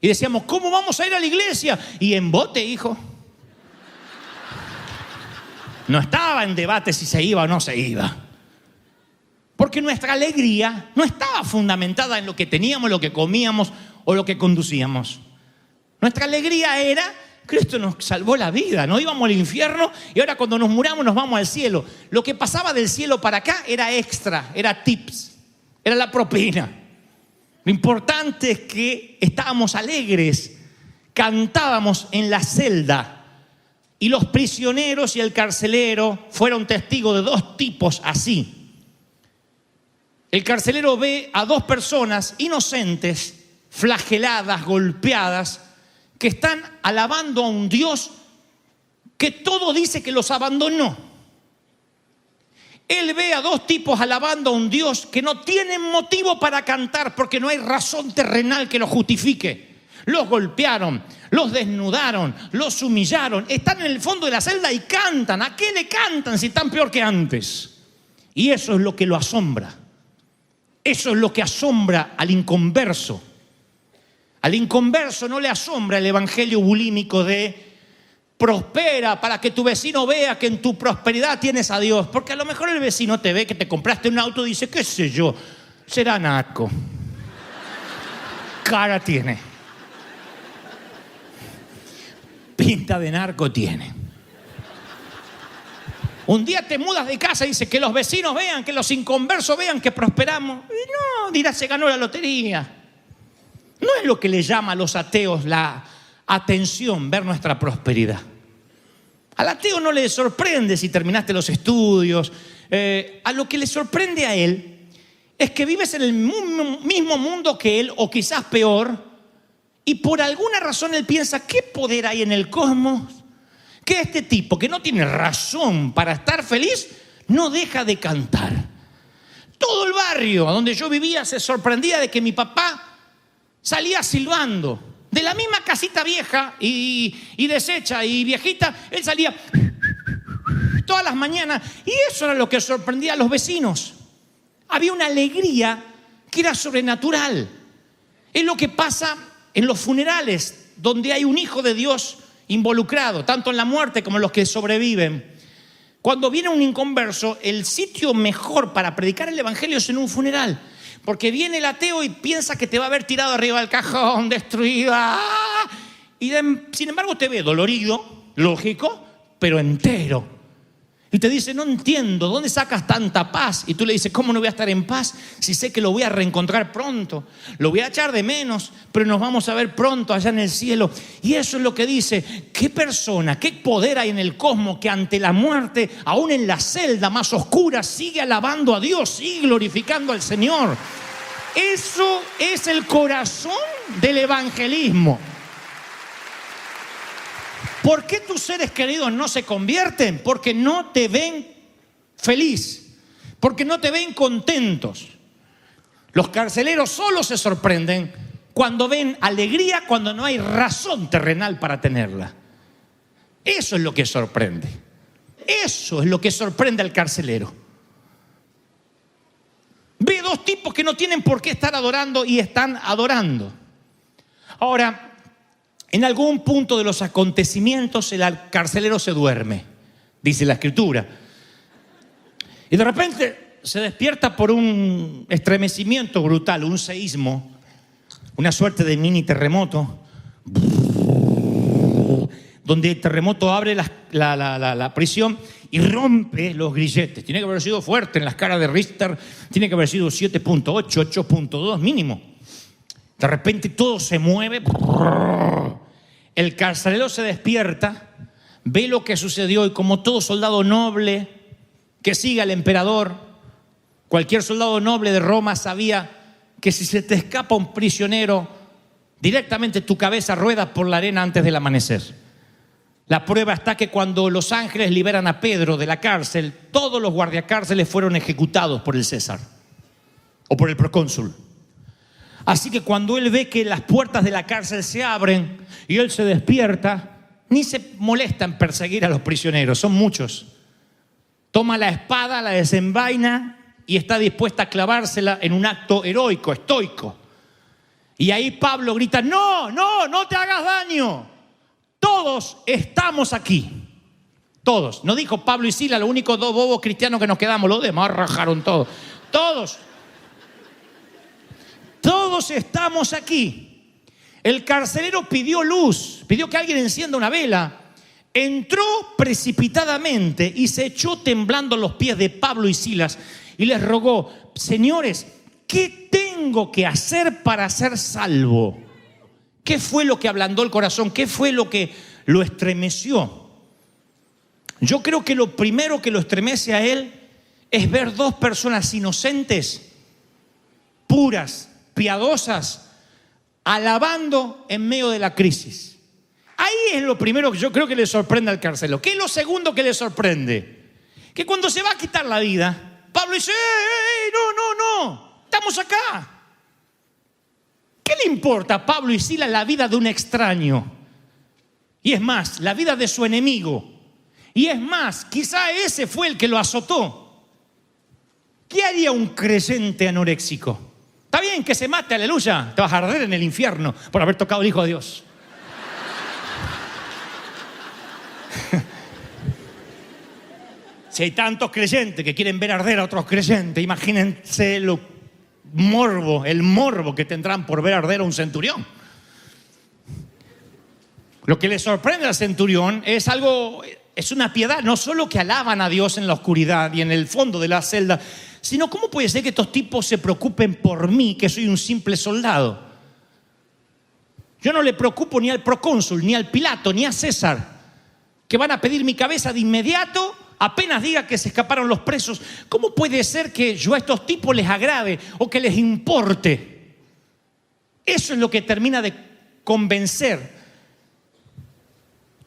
Y decíamos, ¿cómo vamos a ir a la iglesia? Y en bote, hijo. No estaba en debate si se iba o no se iba. Porque nuestra alegría no estaba fundamentada en lo que teníamos, lo que comíamos o lo que conducíamos. Nuestra alegría era, Cristo nos salvó la vida, no íbamos al infierno y ahora cuando nos muramos nos vamos al cielo. Lo que pasaba del cielo para acá era extra, era tips, era la propina. Lo importante es que estábamos alegres, cantábamos en la celda y los prisioneros y el carcelero fueron testigos de 2 tipos así. El carcelero ve a 2 personas inocentes, flageladas, golpeadas, que están alabando a un Dios que todo dice que los abandonó. Él ve a 2 tipos alabando a un Dios que no tienen motivo para cantar porque no hay razón terrenal que lo justifique. Los golpearon, los desnudaron, los humillaron, están en el fondo de la celda y cantan. ¿A qué le cantan si están peor que antes? Y eso es lo que lo asombra. Eso es lo que asombra al inconverso. Al inconverso no le asombra el evangelio bulímico de prospera para que tu vecino vea que en tu prosperidad tienes a Dios. Porque a lo mejor el vecino te ve que te compraste un auto y dice, qué sé yo, será narco. Cara tiene. Pinta de narco tiene. Un día te mudas de casa y dices que los vecinos vean, que los inconversos vean que prosperamos. Y no, dirás, se ganó la lotería. No es lo que le llama a los ateos la atención ver nuestra prosperidad. Al ateo no le sorprende si terminaste los estudios. A lo que le sorprende a él es que vives en el mismo mundo que él, o quizás peor, y por alguna razón él piensa, ¿qué poder hay en el cosmos? Que este tipo, que no tiene razón para estar feliz, no deja de cantar. Todo el barrio donde yo vivía se sorprendía de que mi papá salía silbando. De la misma casita vieja y deshecha y viejita, él salía todas las mañanas. Y eso era lo que sorprendía a los vecinos. Había una alegría que era sobrenatural. Es lo que pasa en los funerales, donde hay un hijo de Dios involucrado, tanto en la muerte como en los que sobreviven. Cuando viene un inconverso, el sitio mejor para predicar el evangelio es en un funeral. Porque viene el ateo y piensa que te va a haber tirado arriba del cajón, destruido. Y sin embargo te ve dolorido, lógico, pero entero. Y te dice, no entiendo, ¿dónde sacas tanta paz? Y tú le dices, ¿cómo no voy a estar en paz si sé que lo voy a reencontrar pronto? Lo voy a echar de menos, pero nos vamos a ver pronto allá en el cielo. Y eso es lo que dice, ¿qué persona, qué poder hay en el cosmos que ante la muerte, aún en la celda más oscura, sigue alabando a Dios, sigue glorificando al Señor? Eso es el corazón del evangelismo. ¿Por qué tus seres queridos no se convierten? Porque no te ven feliz, porque no te ven contentos. Los carceleros solo se sorprenden cuando ven alegría, cuando no hay razón terrenal para tenerla. Eso es lo que sorprende. Eso es lo que sorprende al carcelero. Ve dos tipos que no tienen por qué estar adorando y están adorando. Ahora, en algún punto de los acontecimientos el carcelero se duerme, dice la Escritura. Y de repente se despierta por un estremecimiento brutal, un seísmo, una suerte de mini terremoto, donde el terremoto abre la prisión y rompe los grilletes. Tiene que haber sido fuerte en la escala de Richter, tiene que haber sido 7.8, 8.2 mínimo. De repente todo se mueve. El carcelero se despierta, ve lo que sucedió y como todo soldado noble que sigue al emperador, cualquier soldado noble de Roma sabía que si se te escapa un prisionero, directamente tu cabeza rueda por la arena antes del amanecer. La prueba está que cuando los ángeles liberan a Pedro de la cárcel, todos los guardiacárceles fueron ejecutados por el César o por el procónsul. Así que cuando él ve que las puertas de la cárcel se abren y él se despierta, ni se molesta en perseguir a los prisioneros, son muchos. Toma la espada, la desenvaina y está dispuesta a clavársela en un acto heroico, estoico. Y ahí Pablo grita, no te hagas daño. Todos estamos aquí. Todos. No dijo Pablo y Sila, los únicos dos bobos cristianos que nos quedamos, los demás rajaron todos. Todos estamos aquí. El carcelero pidió luz, pidió que alguien encienda una vela. Entró precipitadamente y se echó temblando a los pies de Pablo y Silas y les rogó, señores, ¿qué tengo que hacer para ser salvo? ¿Qué fue lo que ablandó el corazón? ¿Qué fue lo que lo estremeció? Yo creo que lo primero que lo estremece a él es ver dos personas inocentes, puras, piadosas, alabando en medio de la crisis. Ahí es lo primero que yo creo que le sorprende al carcelero. ¿Qué es lo segundo que le sorprende? Que cuando se va a quitar la vida, Pablo dice, no, estamos acá. ¿Qué le importa a Pablo y Silas la vida de un extraño? Y es más, la vida de su enemigo. Y es más, quizá ese fue el que lo azotó. ¿Qué haría un creyente anoréxico? Está bien que se mate, aleluya, te vas a arder en el infierno por haber tocado al Hijo de Dios. Si hay tantos creyentes que quieren ver arder a otros creyentes, imagínense el morbo que tendrán por ver arder a un centurión. Lo que le sorprende al centurión es una piedad, no solo que alaban a Dios en la oscuridad y en el fondo de la celda, sino cómo puede ser que estos tipos se preocupen por mí, que soy un simple soldado. Yo no le preocupo ni al procónsul, ni al Pilato, ni a César, que van a pedir mi cabeza de inmediato apenas diga que se escaparon los presos, ¿cómo puede ser que yo a estos tipos les agrade o que les importe? Eso es lo que termina de convencer,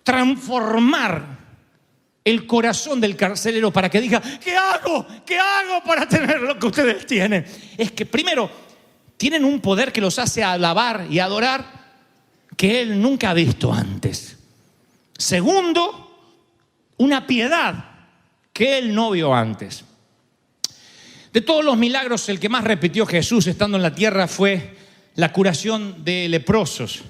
transformar el corazón del carcelero para que diga, ¿qué hago? ¿Qué hago para tener lo que ustedes tienen? Es que primero, tienen un poder que los hace alabar y adorar que él nunca ha visto antes. Segundo, una piedad que él no vio antes. De todos los milagros, el que más repitió Jesús estando en la tierra fue la curación de leprosos.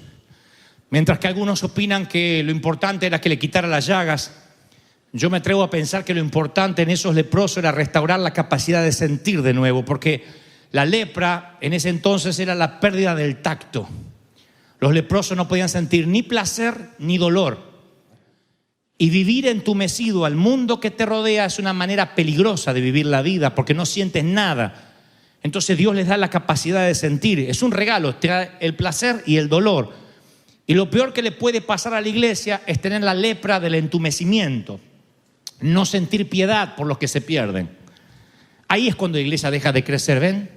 Mientras que algunos opinan que lo importante era que le quitara las llagas, yo me atrevo a pensar que lo importante en esos leprosos era restaurar la capacidad de sentir de nuevo, porque la lepra en ese entonces era la pérdida del tacto. Los leprosos no podían sentir ni placer ni dolor. Y vivir entumecido al mundo que te rodea es una manera peligrosa de vivir la vida, porque no sientes nada. Entonces Dios les da la capacidad de sentir. Es un regalo, te da el placer y el dolor. Y lo peor que le puede pasar a la iglesia es tener la lepra del entumecimiento. No sentir piedad por los que se pierden. Ahí es cuando la iglesia deja de crecer, ¿ven?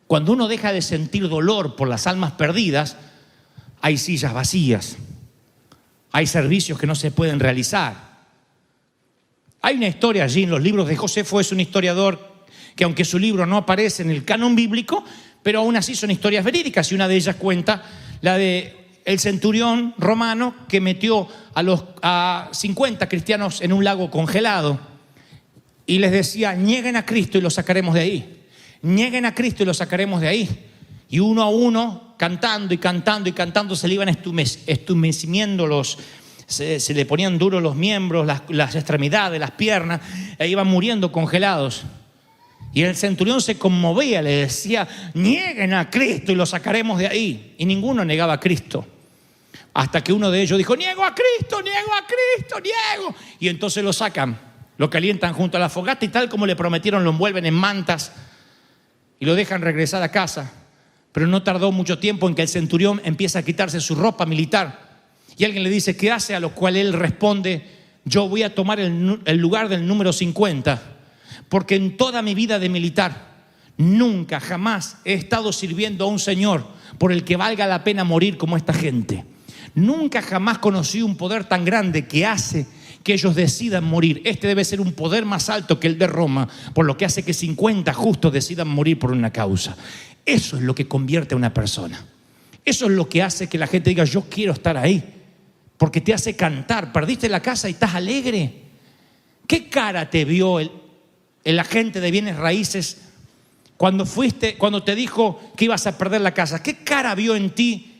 Cuando uno deja de sentir dolor por las almas perdidas, hay sillas vacías. Hay servicios que no se pueden realizar. Hay una historia allí en los libros de Josefo, es un historiador que aunque su libro no aparece en el canon bíblico, pero aún así son historias verídicas, y una de ellas cuenta la de el centurión romano que metió a 50 cristianos en un lago congelado y les decía, nieguen a Cristo y lo sacaremos de ahí. Nieguen a Cristo y lo sacaremos de ahí. Y uno a uno, cantando y cantando y cantando, se le iban estumeciendo se le ponían duros los miembros, las extremidades, las piernas, e iban muriendo congelados. Y el centurión se conmovía, le decía, nieguen a Cristo y lo sacaremos de ahí. Y ninguno negaba a Cristo. Hasta que uno de ellos dijo, niego a Cristo, niego. Y entonces lo sacan, lo calientan junto a la fogata y tal como le prometieron, lo envuelven en mantas y lo dejan regresar a casa. Pero no tardó mucho tiempo en que el centurión empieza a quitarse su ropa militar. Y alguien le dice, ¿qué hace? A lo cual él responde, yo voy a tomar el lugar del número 50, porque en toda mi vida de militar nunca, jamás he estado sirviendo a un señor por el que valga la pena morir como esta gente. Nunca jamás conocí un poder tan grande que hace que ellos decidan morir. Este debe ser un poder más alto que el de Roma, por lo que hace que 50 justos decidan morir por una causa. Eso es lo que convierte a una persona. Eso es lo que hace que la gente diga, yo quiero estar ahí. Porque te hace cantar. Perdiste la casa y estás alegre. ¿Qué cara te vio el agente de bienes raíces cuando te dijo que ibas a perder la casa? ¿Qué cara vio en ti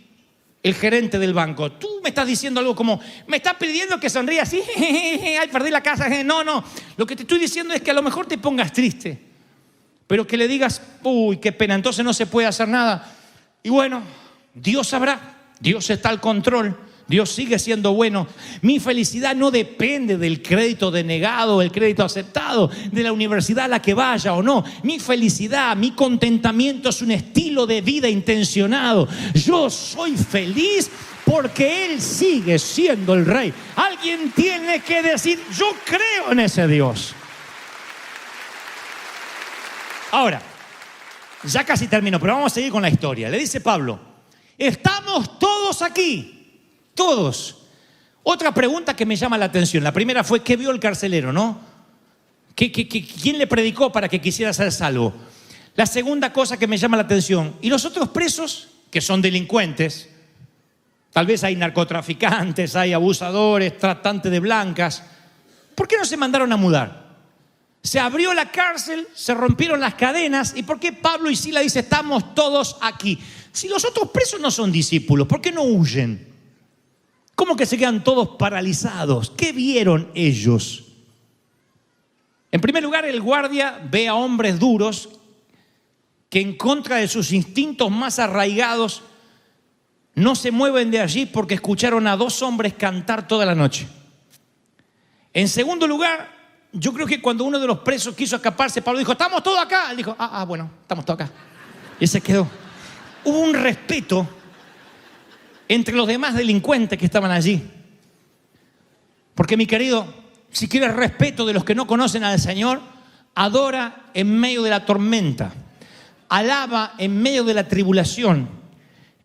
el gerente del banco? Tú me estás diciendo algo como, me estás pidiendo que sonríe así, ay, perdí la casa. No, lo que te estoy diciendo es que a lo mejor te pongas triste, pero que le digas, uy, qué pena, entonces no se puede hacer nada. Y bueno, Dios sabrá, Dios está al control, Dios sigue siendo bueno. Mi felicidad no depende del crédito denegado, el crédito aceptado, de la universidad a la que vaya o no. Mi felicidad, mi contentamiento es un estilo de vida intencionado. Yo soy feliz porque Él sigue siendo el Rey. Alguien tiene que decir, yo creo en ese Dios. Ahora, ya casi termino, pero vamos a seguir con la historia. Le dice Pablo, estamos todos aquí. Todos. Otra pregunta que me llama la atención. La primera fue, ¿qué vio el carcelero, no? ¿Quién le predicó para que quisiera ser salvo? La segunda cosa que me llama la atención, ¿y los otros presos que son delincuentes? Tal vez hay narcotraficantes, hay abusadores, tratantes de blancas. ¿Por qué no se mandaron a mudar? Se abrió la cárcel, se rompieron las cadenas. ¿Y por qué Pablo y Sila dicen, estamos todos aquí? Si los otros presos no son discípulos, ¿por qué no huyen? ¿Cómo que se quedan todos paralizados? ¿Qué vieron ellos? En primer lugar, el guardia ve a hombres duros que en contra de sus instintos más arraigados no se mueven de allí porque escucharon a 2 hombres cantar toda la noche. En segundo lugar, yo creo que cuando uno de los presos quiso escaparse, Pablo dijo, ¿estamos todos acá? Él dijo, bueno, estamos todos acá. Y se quedó. Hubo un respeto entre los demás delincuentes que estaban allí. Porque mi querido, Si quieres respeto de los que no conocen al Señor, adora en medio de la tormenta. Alaba en medio de la tribulación.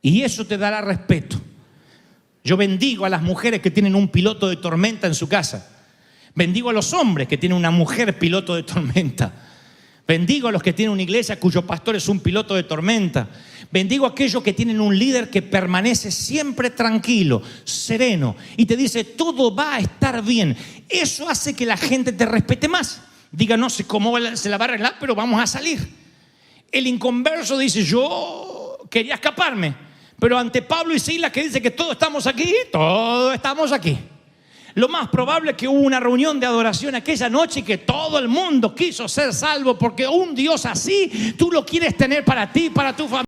Y eso te dará respeto. Yo bendigo a las mujeres que tienen un piloto de tormenta en su casa. Bendigo a los hombres que tienen una mujer piloto de tormenta. Bendigo a los que tienen una iglesia cuyo pastor es un piloto de tormenta. Bendigo a aquellos que tienen un líder que permanece siempre tranquilo, sereno y te dice todo va a estar bien. Eso hace que la gente te respete más. Diga, no sé cómo se la va a arreglar, pero vamos a salir. El inconverso dice, yo quería escaparme, pero ante Pablo y Silas que dice que todos estamos aquí. Lo más probable es que hubo una reunión de adoración aquella noche y que todo el mundo quiso ser salvo, porque un Dios así tú lo quieres tener para ti, para tu familia.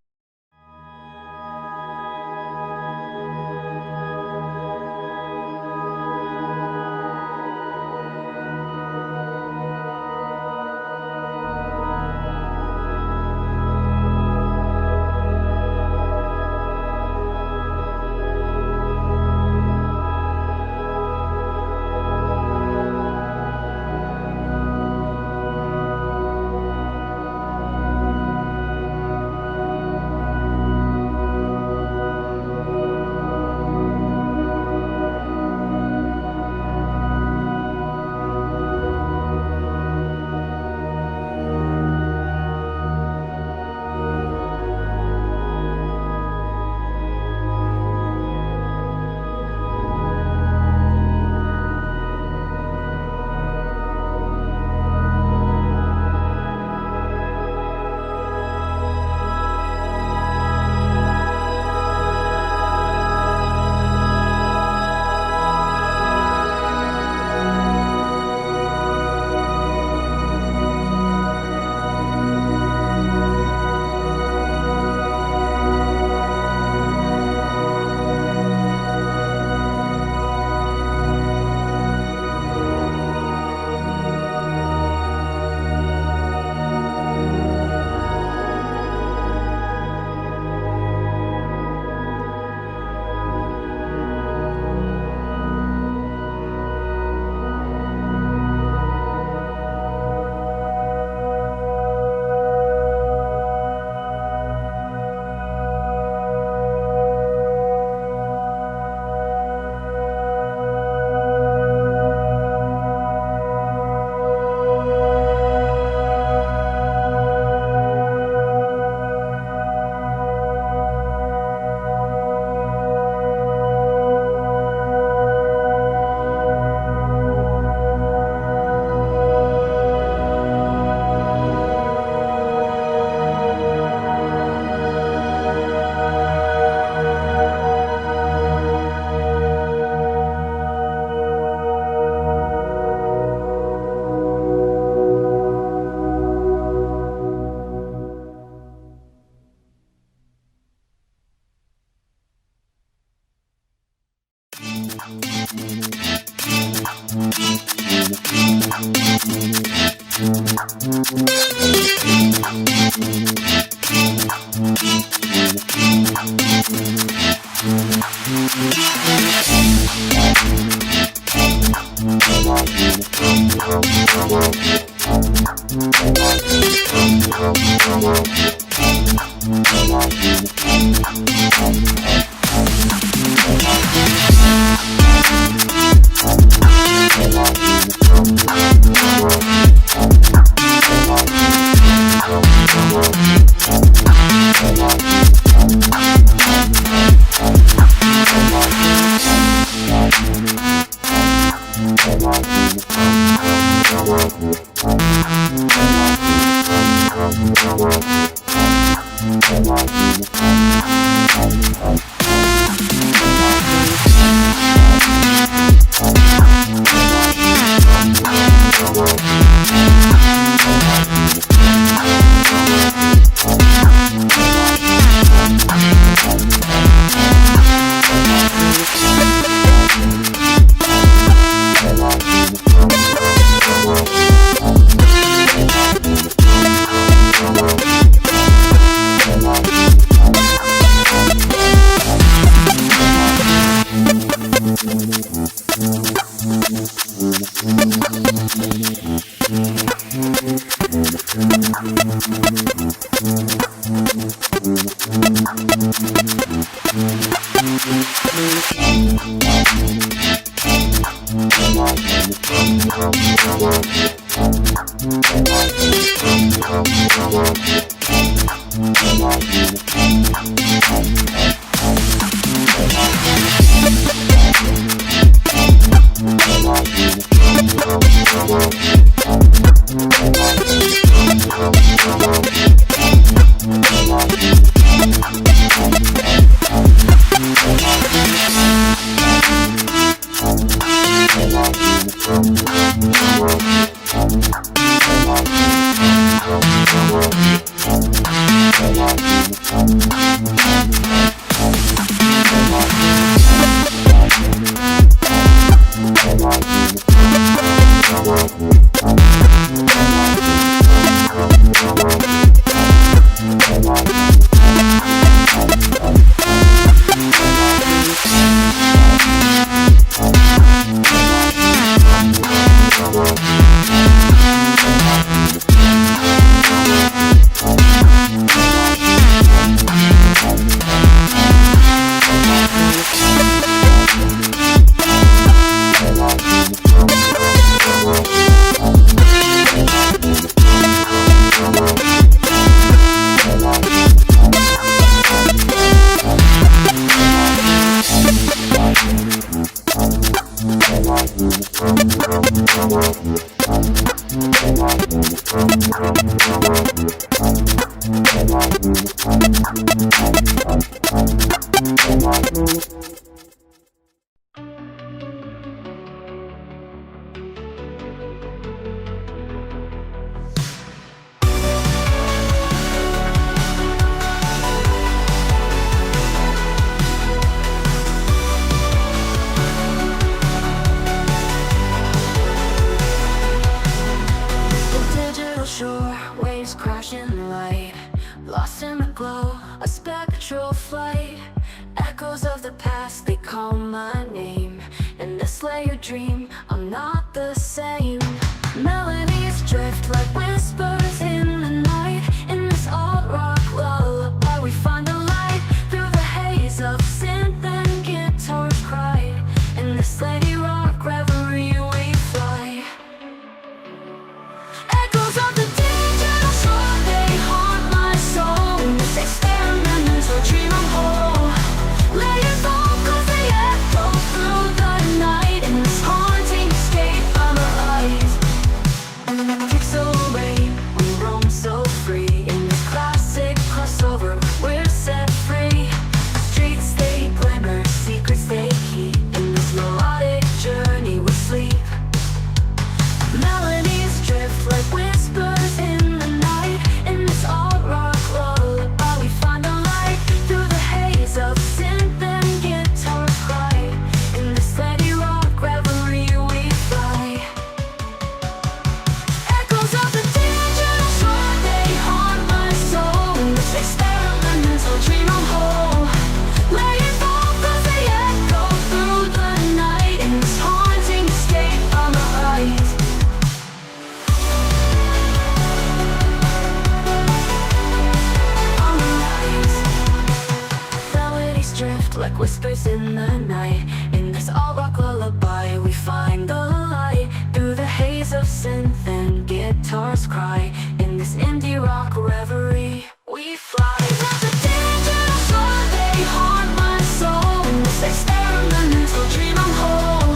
like whispers in the night. In this all-rock lullaby, we find the light. Through the haze of synth and guitars cry. In this indie rock reverie, we fly. Let the digital sun, they haunt my soul. In this experimental dream, I'm whole.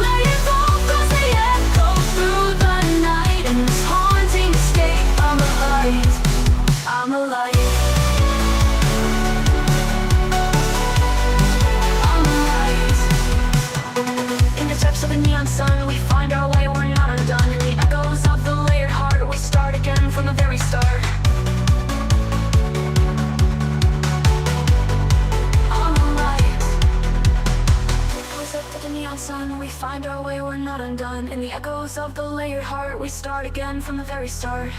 Laying vocals, they echo through the night. In this haunting escape, I'm alive. I'm alive. Of the neon sun, we find our way, we're not undone. In the echoes of the layered heart, we start again from the very start. On the light, echoes of the neon sun, we find our way, we're not undone. In the echoes of the layered heart, we start again from the very start.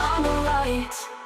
On the light.